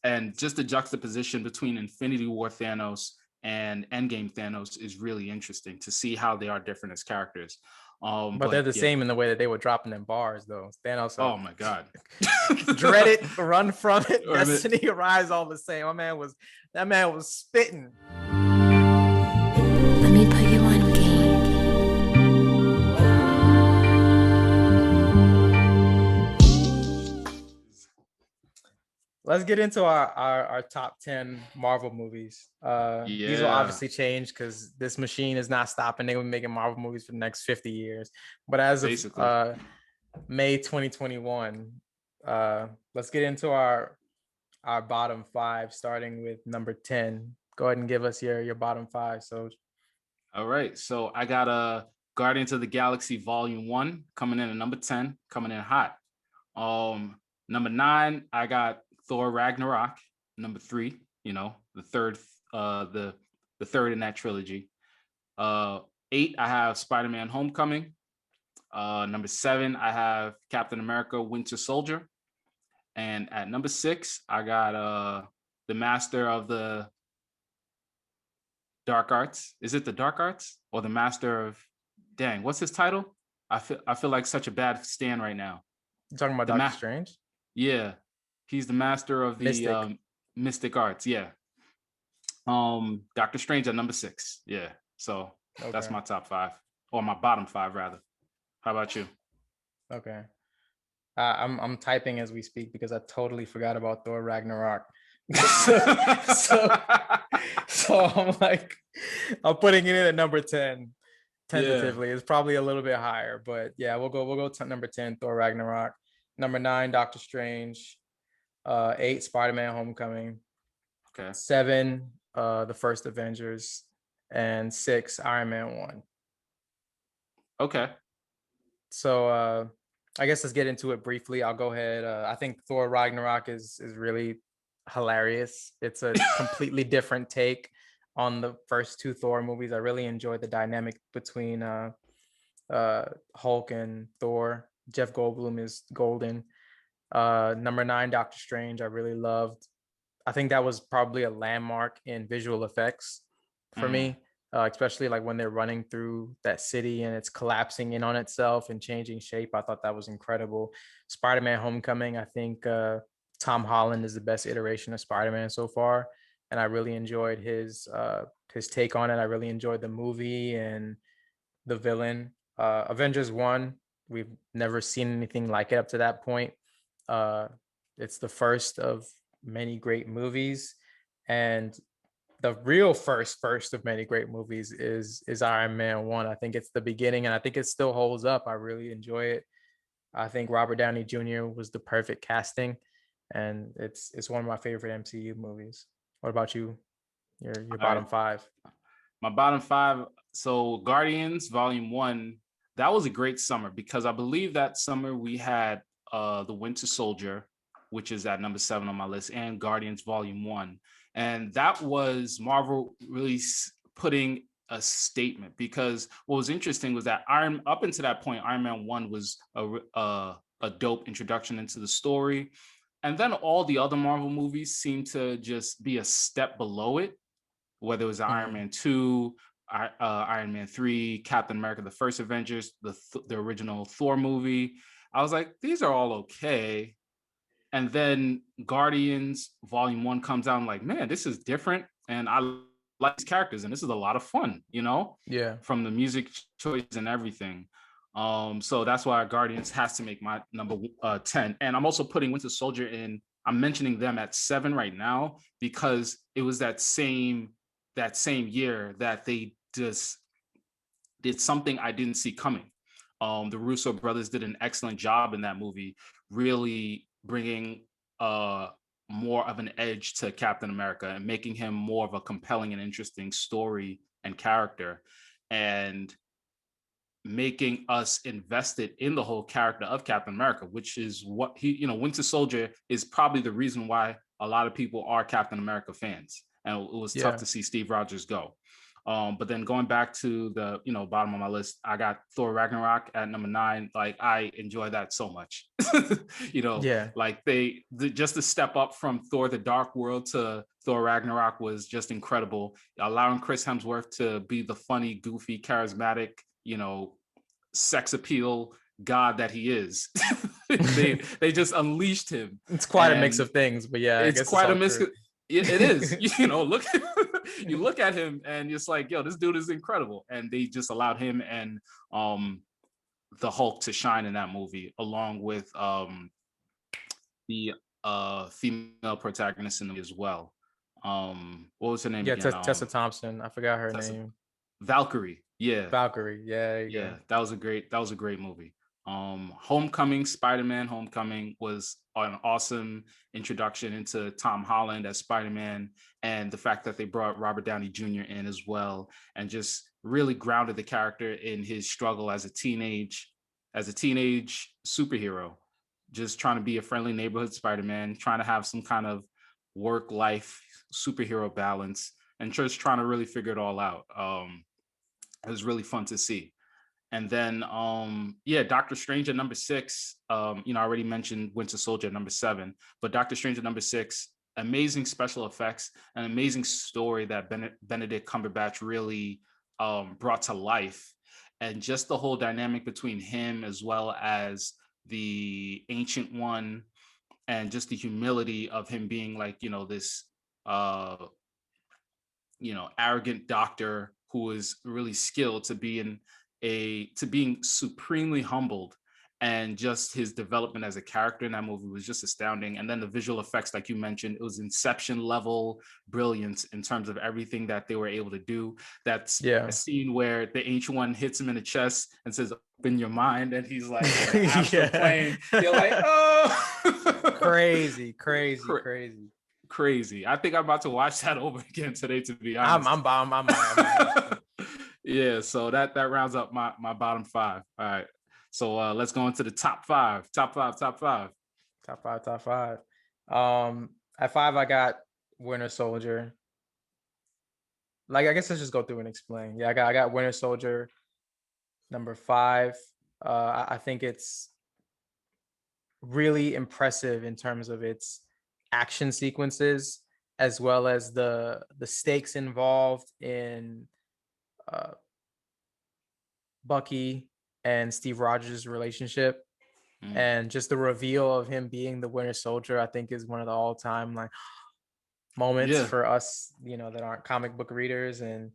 and just the juxtaposition between Infinity War Thanos and Endgame Thanos is really interesting to see how they are different as characters. But they're But the yeah, same in the way that they were dropping them bars, though. Thanos, oh my god, dread it, run from it. Or the- Destiny arise, all the same. That man was spitting. Let me put you on game. Let's get into our top 10 Marvel movies. These will yeah, obviously change because this machine is not stopping. They will be making Marvel movies for the next 50 years. But as of basically. May 2021, let's get into our bottom five, starting with number 10. Go ahead and give us your bottom five. So All right, so I got Guardians of the Galaxy Volume 1 coming in at number 10, coming in hot. Number 9, I got Thor Ragnarok. Number 3, the third, the third in that trilogy. 8, I have Spider-Man Homecoming. Number 7, I have Captain America Winter Soldier. And at number 6, I got the Master of the Dark Arts. Is it the Dark Arts or the Master of? Dang, what's his title? I feel like such a bad stand right now. you're talking about The Doctor Strange? Yeah, he's the Master of the Mystic. Mystic Arts. Yeah. Doctor Strange at number 6. Yeah. So that's Okay. my top 5, or my bottom 5 rather. How about you? Okay. I'm typing as we speak because I totally forgot about Thor Ragnarok. so, so I'm like, I'm putting it in at number 10 tentatively. Yeah. It's probably a little bit higher, but yeah, we'll go to number 10, Thor Ragnarok. Number 9, Doctor Strange. 8, Spider-Man Homecoming. Okay. 7, the first Avengers, and 6, Iron Man 1. Okay. So I guess let's get into it briefly. I'll go ahead. I think Thor Ragnarok is really hilarious. It's a completely different take on the first two Thor movies. I really enjoyed the dynamic between Hulk and Thor. Jeff Goldblum is golden. Number 9, Doctor Strange. I really loved. I think that was probably a landmark in visual effects for me, especially like when they're running through that city and it's collapsing in on itself and changing shape. I thought that was incredible. Spider-Man Homecoming, I think Tom Holland is the best iteration of Spider-Man so far, and I really enjoyed his take on it. I really enjoyed the movie and the villain. Avengers 1, we've never seen anything like it up to that point. It's the first of many great movies, and the real first of many great movies is Iron Man 1. I think it's the beginning, and I think it still holds up. I really enjoy it. I think Robert Downey Jr. was the perfect casting, and it's one of my favorite MCU movies. What about you? Your All bottom right. five? My bottom 5. So Guardians Volume 1, that was a great summer because I believe that summer we had the Winter Soldier, which is at number 7 on my list, and Guardians Volume 1. And that was Marvel really putting a statement, because what was interesting was that up until that point, Iron Man 1 was a dope introduction into the story. And then all the other Marvel movies seemed to just be a step below it, whether it was Iron Man 2, Iron Man 3, Captain America, the first Avengers, the original Thor movie. I was like, these are all okay. And then Guardians Volume 1 comes out. I'm like, man, this is different. And I like these characters, and this is a lot of fun, Yeah. from the music choice and everything. So that's why Guardians has to make my number 10. And I'm also putting Winter Soldier in. I'm mentioning them at 7 right now because it was that same year that they just did something I didn't see coming. The Russo brothers did an excellent job in that movie, really bringing more of an edge to Captain America and making him more of a compelling and interesting story and character, and making us invested in the whole character of Captain America, which is what Winter Soldier is probably the reason why a lot of people are Captain America fans. And it was tough to see Steve Rogers go. But then going back to the bottom of my list, I got Thor Ragnarok at number 9. Like I enjoy that so much. Yeah. Like just to step up from Thor the Dark World to Thor Ragnarok was just incredible. Allowing Chris Hemsworth to be the funny, goofy, charismatic, sex appeal god that he is. they just unleashed him. It's quite a mix And of things, but yeah, I it's guess it's quite a all mix. true. It is. Look, you look at him and it's like, yo, this dude is incredible. And they just allowed him and the Hulk to shine in that movie, along with the female protagonist in the movie as well. What was her name Yeah, again? Tessa Thompson. I forgot her name. Valkyrie. Yeah. Valkyrie. Yeah, there you go. That was a great movie. Homecoming, Spider-Man Homecoming was an awesome introduction into Tom Holland as Spider-Man, and the fact that they brought Robert Downey Jr. in as well, and just really grounded the character in his struggle as a teenage superhero, just trying to be a friendly neighborhood Spider-Man, trying to have some kind of work-life superhero balance, and just trying to really figure it all out. It was really fun to see. And then Doctor Strange at number 6. I already mentioned Winter Soldier at number 7, but Doctor Strange at number 6, amazing special effects, an amazing story that Benedict Cumberbatch really brought to life. And just the whole dynamic between him as well as the Ancient One, and just the humility of him being like, this arrogant doctor who is really skilled to being supremely humbled, and just his development as a character in that movie was just astounding. And then the visual effects, like you mentioned, it was Inception level brilliance in terms of everything that they were able to do. That's a scene where the Ancient One hits him in the chest and says, "Open your mind," and he's like, astral plane. You're like, oh, crazy. I think I'm about to watch that over again today, to be honest. I'm Yeah, so that rounds up my bottom 5. All right, so let's go into the top 5. Top five. At 5, I got Winter Soldier. Like, I guess let's just go through and explain. Yeah, I got Winter Soldier. Number 5. I think it's really impressive in terms of its action sequences, as well as the stakes involved in Bucky and Steve Rogers' relationship, and just the reveal of him being the Winter Soldier, I think is one of the all-time like moments for us, that aren't comic book readers. And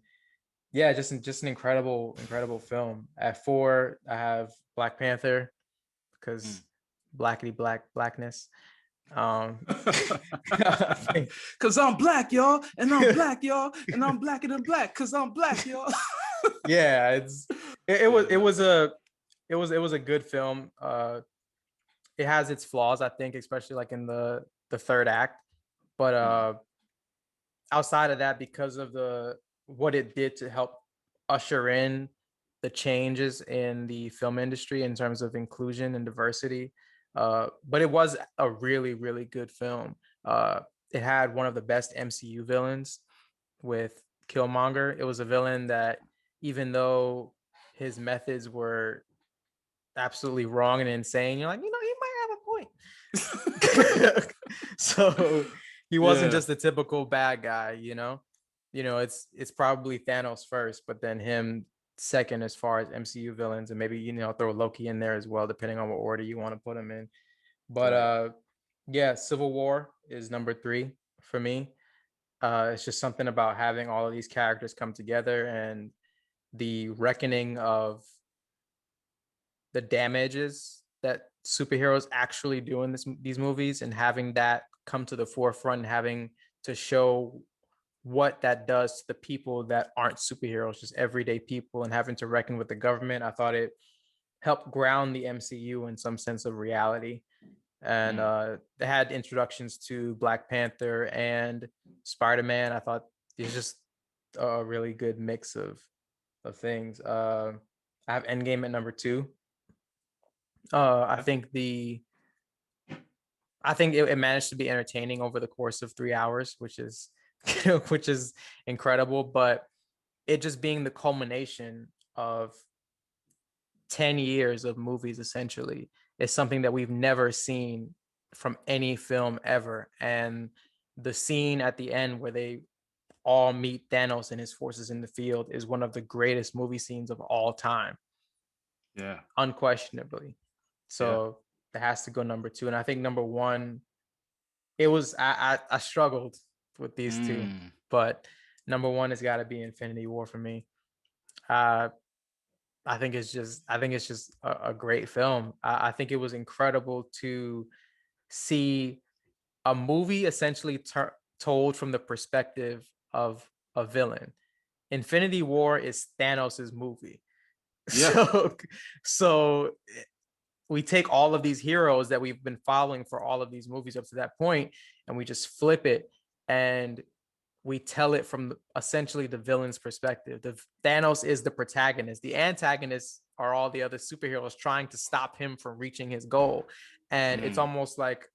yeah, just an incredible film. At 4, I have Black Panther, because blackness. Cause I'm black, y'all, and I'm black, y'all, and I'm blacker than black, cause I'm black, y'all. Yeah, it was a good film. It has its flaws, I think, especially like in the third act, but outside of that, because of what it did to help usher in the changes in the film industry in terms of inclusion and diversity, but it was a really, really good film. It had one of the best MCU villains with Killmonger. It was a villain that, even though his methods were absolutely wrong and insane, you're like, he might have a point. So he wasn't just the typical bad guy, it's probably Thanos first, but then him second as far as MCU villains, and maybe throw Loki in there as well, depending on what order you want to put him in. But Civil War is number 3 for me. It's just something about having all of these characters come together, and the reckoning of the damages that superheroes actually do in these movies, and having that come to the forefront, and having to show what that does to the people that aren't superheroes, just everyday people, and having to reckon with the government. I thought it helped ground the MCU in some sense of reality. And they had introductions to Black Panther and Spider-Man. I thought it's just a really good mix of things. I have Endgame at number 2. I think it managed to be entertaining over the course of 3 hours, which is incredible. But it just being the culmination of 10 years of movies essentially is something that we've never seen from any film ever. And the scene at the end where they all meet Thanos and his forces in the field is one of the greatest movie scenes of all time. Yeah. Unquestionably. Yeah. So that has to go number two. And I think number one, it was I struggled with these two, but number one has got to be Infinity War for me. I think it's just a great film. I think it was incredible to see a movie essentially told from the perspective of a villain. Infinity War is Thanos's movie. Yeah. So we take all of these heroes that we've been following for all of these movies up to that point, and we just flip it and we tell it from essentially the villain's perspective. The Thanos is the protagonist. The antagonists are all the other superheroes trying to stop him from reaching his goal. And it's almost like,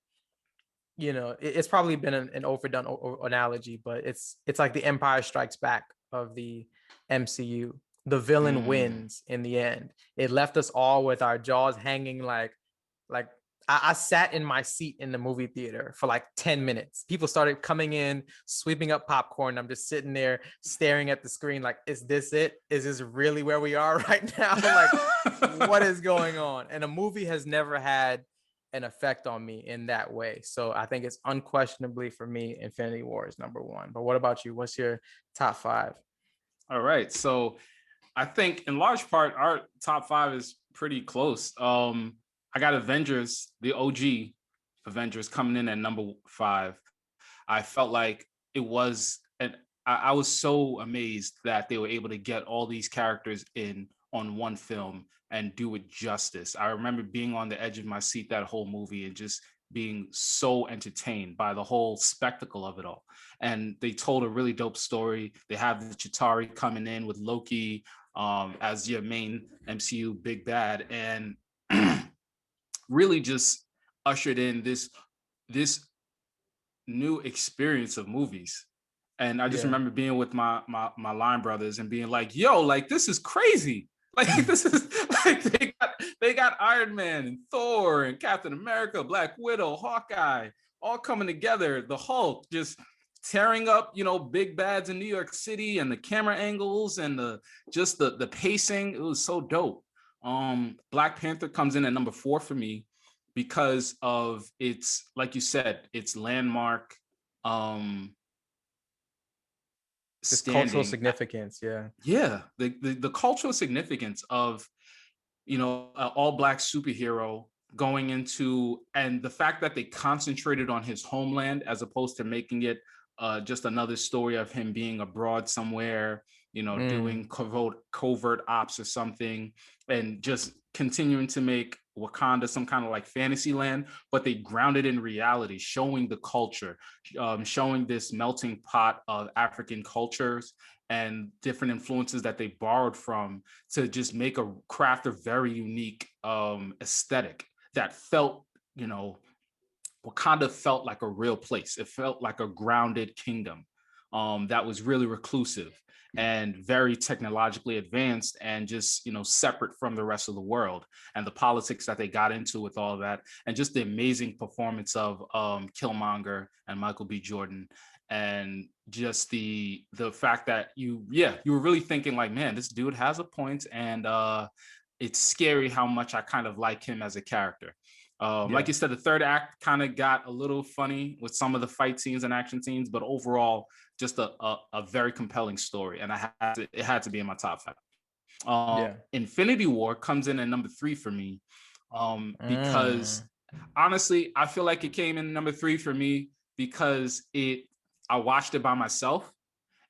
you know, it's probably been an overdone analogy, but it's like the Empire Strikes Back of the MCU. The villain wins in the end. It left us all with our jaws hanging like I sat in my seat in the movie theater for like 10 minutes. People started coming in, sweeping up popcorn. I'm just sitting there staring at the screen like, is this it? Is this really where we are right now? Like, what is going on? And a movie has never had an effect on me in that way. So I think it's unquestionably for me, Infinity War is number one. But what about you? What's your top five? All right. So I think in large part, our top five is pretty close. I got Avengers, the OG Avengers, coming in at number five. I felt like it was, and I was so amazed that they were able to get all these characters in on one film and do it justice. I remember being on the edge of my seat that whole movie and just being so entertained by the whole spectacle of it all. And they told a really dope story. They have the Chitauri coming in with Loki as your main MCU big bad, and really just ushered in this new experience of movies. And I just remember being with my line brothers and being like, yo, like, this is crazy. Like, this is like, they got Iron Man and Thor and Captain America, Black Widow, Hawkeye, all coming together. The Hulk just tearing up, you know, big bads in New York City, and the camera angles and the pacing. It was so dope. Black Panther comes in at number 4 for me because of its, like you said, its landmark Cultural significance. The cultural significance of, you know, an all Black superhero going into, and the fact that they concentrated on his homeland as opposed to making it just another story of him being abroad somewhere, you know, doing covert ops or something, and just continuing to make Wakanda some kind of like fantasy land, but they grounded in reality, showing the culture, showing this melting pot of African cultures and different influences that they borrowed from to just make a craft a very unique aesthetic that felt, you know, Wakanda felt like a real place. It felt like a grounded kingdom that was really reclusive and very technologically advanced and just, you know, separate from the rest of the world, and the politics that they got into with all of that, and just the amazing performance of Killmonger and Michael B. Jordan, and just the fact that you were really thinking like, man, this dude has a point, and it's scary how much I kind of like him as a character. Like you said, the third act kind of got a little funny with some of the fight scenes and action scenes, but overall, just a very compelling story, and it had to be in my top 5. Infinity War comes in at number 3 for me, because honestly, I feel like it came in number 3 for me because I watched it by myself.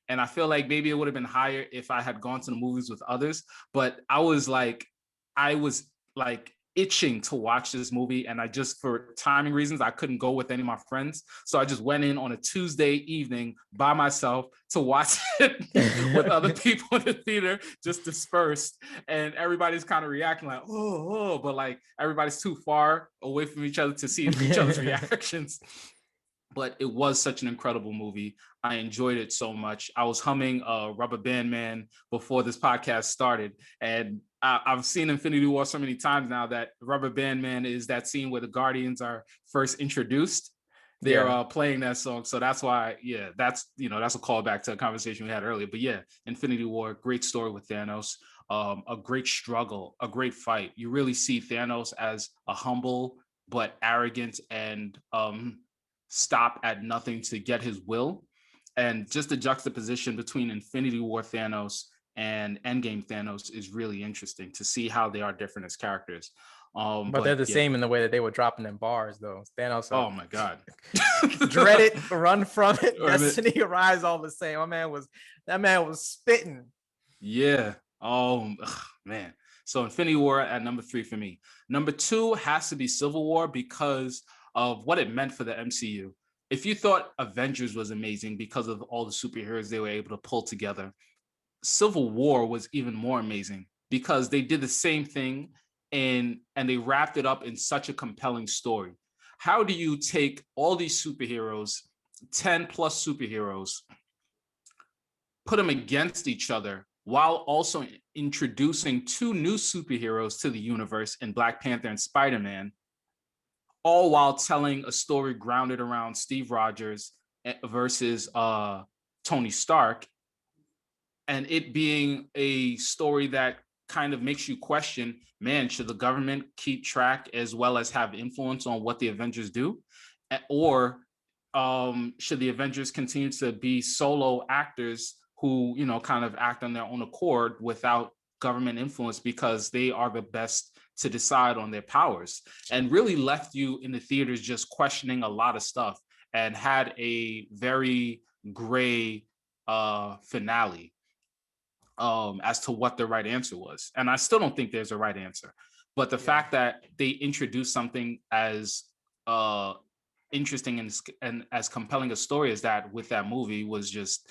And I feel like maybe it would have been higher if I had gone to the movies with others, but I was like itching to watch this movie, and I just, for timing reasons, I couldn't go with any of my friends, so I just went in on a Tuesday evening by myself to watch it with other people in the theater, just dispersed, and everybody's kind of reacting like, but like everybody's too far away from each other to see each other's reactions. but it was such an incredible movie. I enjoyed it so much. I was humming Rubber Band Man before this podcast started, and I've seen Infinity War so many times now that Rubber Band Man is that scene where the Guardians are first introduced. They're playing that song, so that's why, that's that's a callback to a conversation we had earlier. But yeah, Infinity War, great story with Thanos, a great struggle, a great fight. You really see Thanos as a humble but arrogant and stop at nothing to get his will. And just the juxtaposition between Infinity War Thanos and Endgame Thanos is really interesting to see how they are different as characters. But they're the same in the way that they were dropping them bars, though. Thanos. Oh my God. Dread it, run from it. Destiny arise, all the same. That man was spitting. Yeah. Oh man. So Infinity War at number 3 for me. Number 2 has to be Civil War because of what it meant for the MCU. If you thought Avengers was amazing because of all the superheroes they were able to pull together, Civil War was even more amazing because they did the same thing and they wrapped it up in such a compelling story. How do you take all these superheroes, 10 plus superheroes, put them against each other while also introducing 2 new superheroes to the universe in Black Panther and SpiderMan, all while telling a story grounded around Steve Rogers versus Tony Stark, and it being a story that kind of makes you question, man, should the government keep track as well as have influence on what the Avengers do? Or should the Avengers continue to be solo actors who, kind of act on their own accord without government influence because they are the best to decide on their powers? And really left you in the theaters just questioning a lot of stuff and had a very gray finale as to what the right answer was. And I still don't think there's a right answer. But the fact that they introduced something as interesting and as compelling a story as that with that movie was just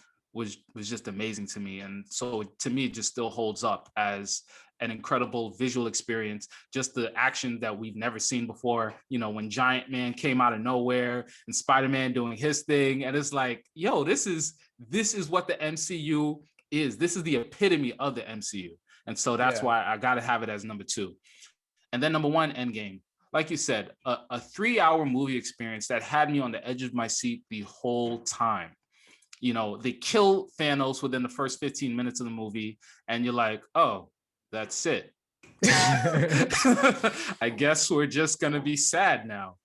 amazing to me. And so to me, it just still holds up as an incredible visual experience. Just the action that we've never seen before, when Giant Man came out of nowhere and Spider-Man doing his thing. And it's like, yo, this is what the MCU is. This is the epitome of the MCU. And so that's why I got to have it as number 2. And then number 1, Endgame. Like you said, a 3-hour movie experience that had me on the edge of my seat the whole time. They kill Thanos within the first 15 minutes of the movie, and you're like, oh, that's it. I guess we're just going to be sad now.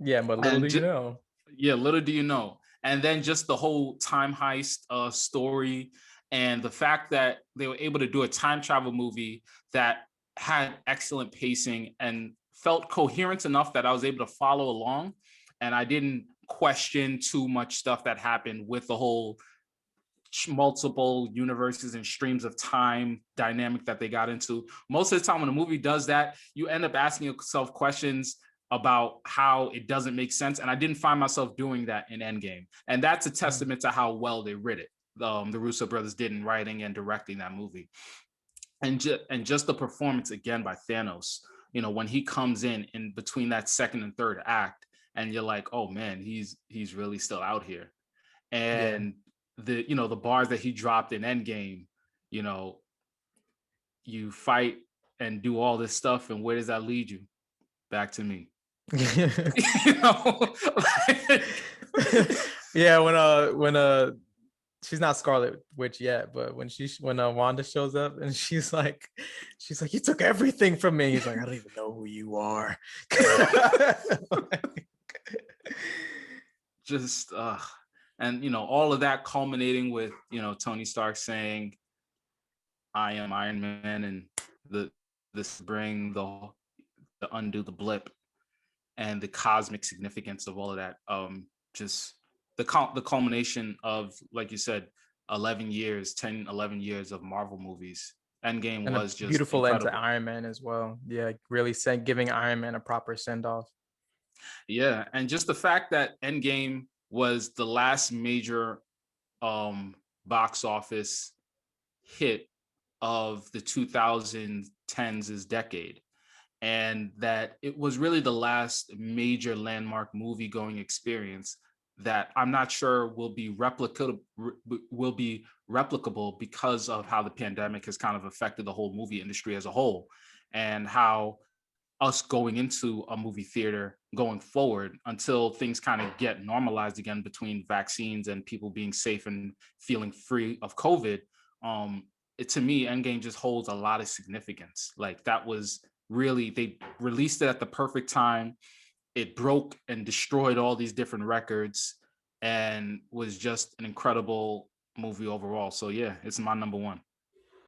Yeah, but little do you know. Yeah, little do you know. And then just the whole time heist story and the fact that they were able to do a time travel movie that had excellent pacing and felt coherent enough that I was able to follow along, and I didn't question too much stuff that happened with the whole multiple universes and streams of time dynamic that they got into. Most of the time when a movie does that, you end up asking yourself questions about how it doesn't make sense. And I didn't find myself doing that in Endgame. And that's a testament to how well they writ it. The Russo brothers did in writing and directing that movie. And just the performance again by Thanos, when he comes in between that second and third act, and you're like, oh man, he's really still out here. And the bars that he dropped in Endgame, you fight and do all this stuff, and where does that lead you? Back to me. Yeah, when she's not Scarlet Witch yet, but when Wanda shows up and she's like, you took everything from me. He's like, I don't even know who you are. Just and all of that culminating with Tony Stark saying, I am Iron Man, and this bring the undo the blip, and the cosmic significance of all of that. Just the culmination of, like you said, 11 years of Marvel movies. Endgame and was just beautiful incredible. End to Iron Man as well. Yeah, really giving Iron Man a proper send-off. Yeah, and just the fact that Endgame was the last major box office hit of the 2010s decade, and that it was really the last major landmark movie going experience that I'm not sure will be replicable because of how the pandemic has kind of affected the whole movie industry as a whole, and how us going into a movie theater going forward until things kind of get normalized again between vaccines and people being safe and feeling free of COVID. To me, Endgame just holds a lot of significance. Like that was really, they released it at the perfect time. It broke and destroyed all these different records and was just an incredible movie overall. So yeah, it's my number one.